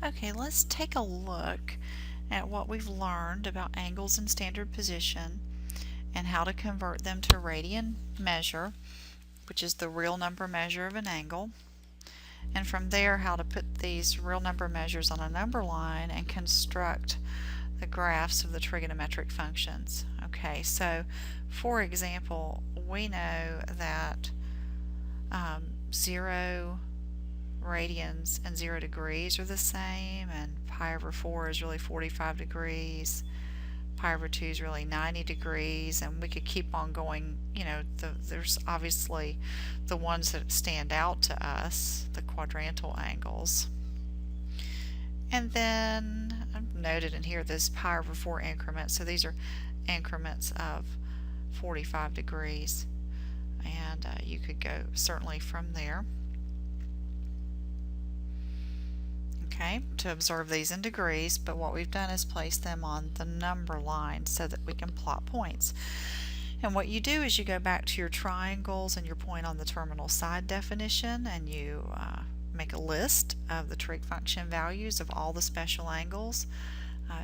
Okay, let's take a look at what we've learned about angles in standard position and how to convert them to radian measure, which is the real number measure of an angle. And from there, how to put these real number measures on a number line and construct the graphs of the trigonometric functions. Okay, so for example, we know that 0 radians and 0 degrees are the same, and pi over 4 is really 45 degrees, pi over 2 is really 90 degrees, and we could keep on going. You know, there's obviously the ones that stand out to us, the quadrantal angles. And then I've noted in here this pi over 4 increments, so these are increments of 45 degrees, and you could go certainly from there. Okay, to observe these in degrees, but what we've done is place them on the number line so that we can plot points. And what you do is you go back to your triangles and your point on the terminal side definition, and you make a list of the trig function values of all the special angles.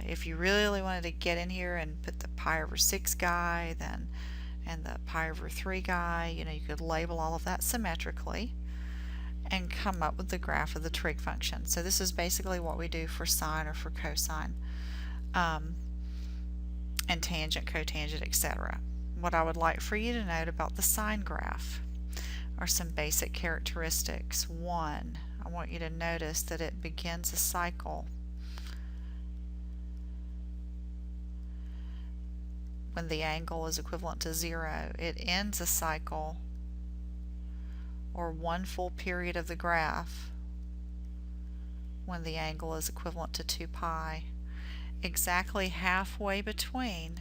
If you really wanted to get in here and put the pi over 6 guy and the pi over 3 guy, you know, you could label all of that symmetrically and come up with the graph of the trig function. So this is basically what we do for sine or for cosine, and tangent, cotangent, etc. What I would like for you to note about the sine graph are some basic characteristics. One, I want you to notice that it begins a cycle when the angle is equivalent to 0. It ends a cycle, or one full period of the graph, when the angle is equivalent to 2 pi. Exactly halfway between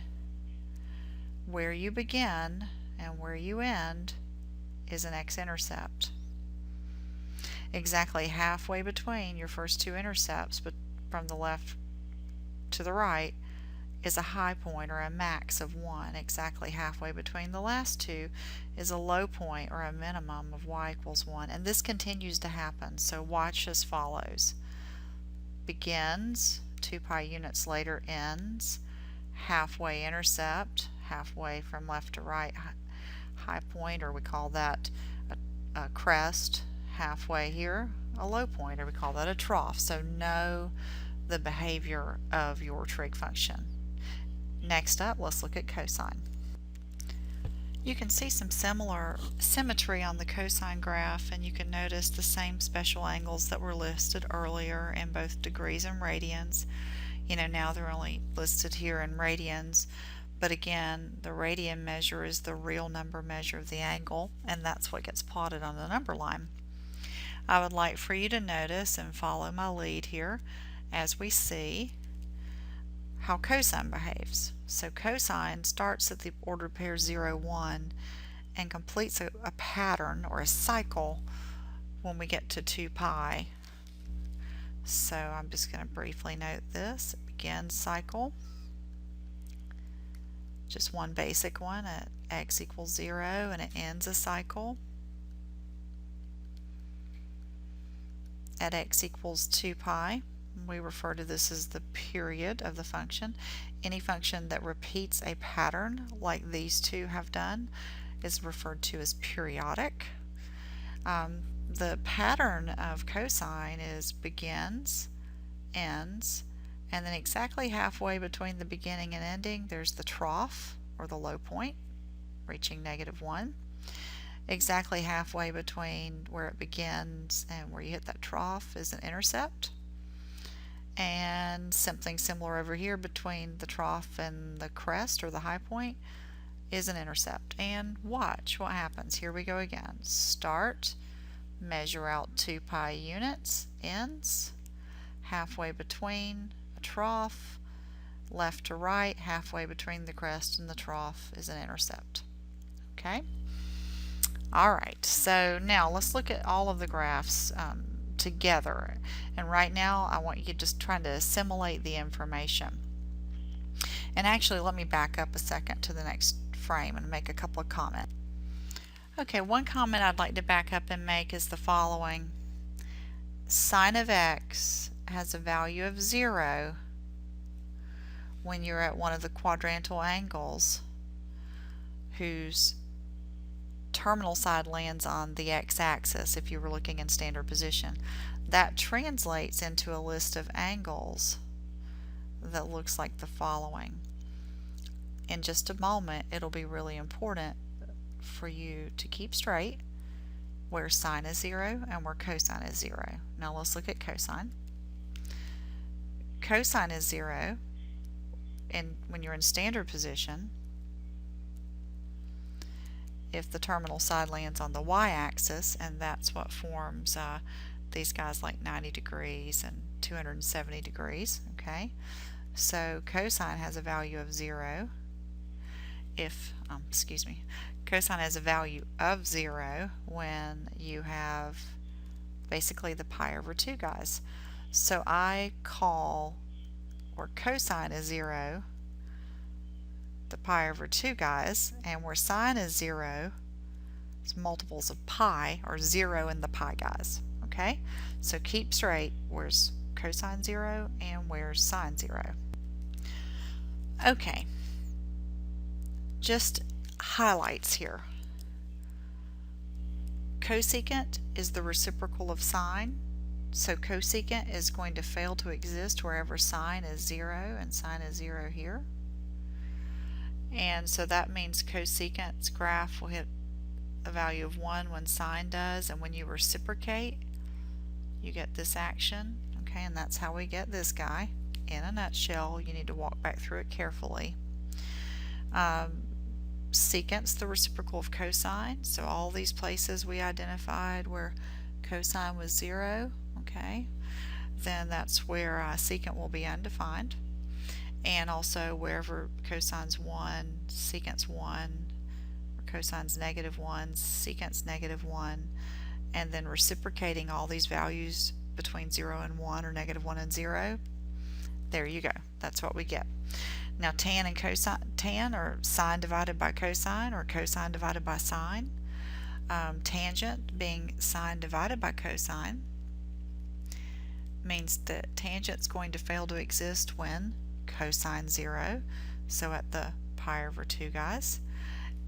where you begin and where you end is an x-intercept. Exactly halfway between your first two intercepts, but from the left to the right, is a high point or a max of 1. Exactly halfway between the last two is a low point or a minimum of y equals 1. And this continues to happen, so watch as follows. Begins, 2 pi units later ends, halfway intercept, halfway from left to right, high point, or we call that a crest, halfway here, a low point, or we call that a trough. So know the behavior of your trig function. Next up, let's look at cosine. You can see some similar symmetry on the cosine graph, and you can notice the same special angles that were listed earlier in both degrees and radians. You know, now they're only listed here in radians, but again, the radian measure is the real number measure of the angle, and that's what gets plotted on the number line. I would like for you to notice and follow my lead here as we see how cosine behaves. So cosine starts at the ordered pair 0, 1 and completes a pattern or a cycle when we get to 2 pi. So I'm just going to briefly note this. It begins cycle, just one basic one at x equals 0, and it ends a cycle at x equals 2 pi. We refer to this as the period of the function. Any function that repeats a pattern like these two have done is referred to as periodic. The pattern of cosine is begins, ends, and then exactly halfway between the beginning and ending there's the trough or the low point reaching -1. Exactly halfway between where it begins and where you hit that trough is an intercept. And something similar over here between the trough and the crest or the high point is an intercept. And watch what happens. Here we go again. Start, measure out 2 pi units, ends, halfway between a trough, left to right, halfway between the crest and the trough is an intercept. Okay? Alright, so now let's look at all of the graphs together, and right now I want you just trying to assimilate the information. And actually, let me back up a second to the next frame and make a couple of comments. Okay, one comment I'd like to back up and make is the following. Sine of x has a value of 0 when you're at one of the quadrantal angles whose terminal side lands on the x-axis if you were looking in standard position. That translates into a list of angles that looks like the following. In just a moment, it'll be really important for you to keep straight where sine is 0 and where cosine is 0. Now let's look at cosine. Cosine is 0 and when you're in standard position if the terminal side lands on the y-axis, and that's what forms these guys like 90 degrees and 270 degrees. Okay, so cosine has a value of 0 if, cosine has a value of 0 when you have basically the pi over 2 guys. So I call, where cosine is 0, the pi over 2 guys, and where sine is 0, it's multiples of pi, or 0 in the pi guys. Okay, so keep straight where's cosine 0 and where's sine 0. Okay, just highlights here. Cosecant is the reciprocal of sine, so cosecant is going to fail to exist wherever sine is 0 and sine is 0 here. And so that means cosecant's graph will hit a value of 1 when sine does, and when you reciprocate you get this action. Okay, and that's how we get this guy. In a nutshell, you need to walk back through it carefully. Secant's the reciprocal of cosine, so all these places we identified where cosine was 0, okay, then that's where secant will be undefined. And also wherever cosine's 1, secant's 1, or cosine's -1, secant's -1, and then reciprocating all these values between 0 and 1 or -1 and 0. There you go. That's what we get. Now tan and cosine, tan or sine divided by cosine or cosine divided by sine. Tangent being sine divided by cosine means that tangent's going to fail to exist when cosine 0, so at the pi over 2 guys,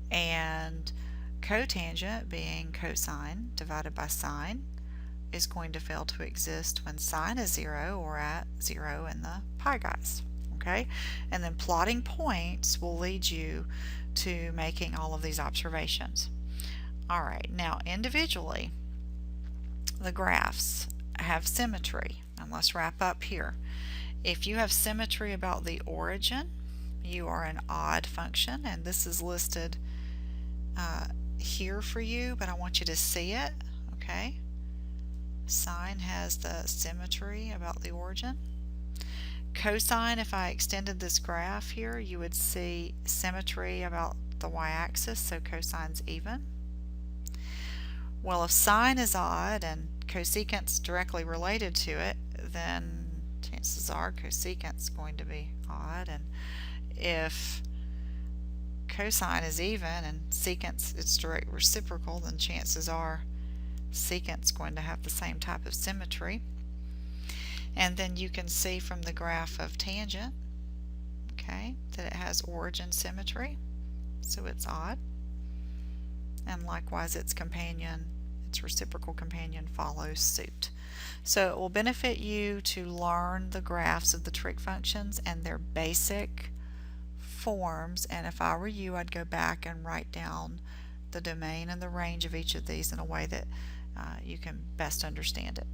and cotangent being cosine divided by sine is going to fail to exist when sine is 0 or at 0 in the pi guys. Okay, and then plotting points will lead you to making all of these observations. Alright, now individually the graphs have symmetry, and let's wrap up here. If you have symmetry about the origin, you are an odd function, and this is listed here for you, but I want you to see it. Okay, sine has the symmetry about the origin. Cosine, if I extended this graph here, you would see symmetry about the y-axis, so cosine's even. Well, if sine is odd and cosecant's directly related to it, then chances are cosecant's going to be odd, and if cosine is even and secant's its direct reciprocal, then chances are secant's going to have the same type of symmetry. And then you can see from the graph of tangent, okay, that it has origin symmetry, so it's odd, and likewise its companion, its reciprocal companion, follows suit. So it will benefit you to learn the graphs of the trig functions and their basic forms, and if I were you, I'd go back and write down the domain and the range of each of these in a way that you can best understand it.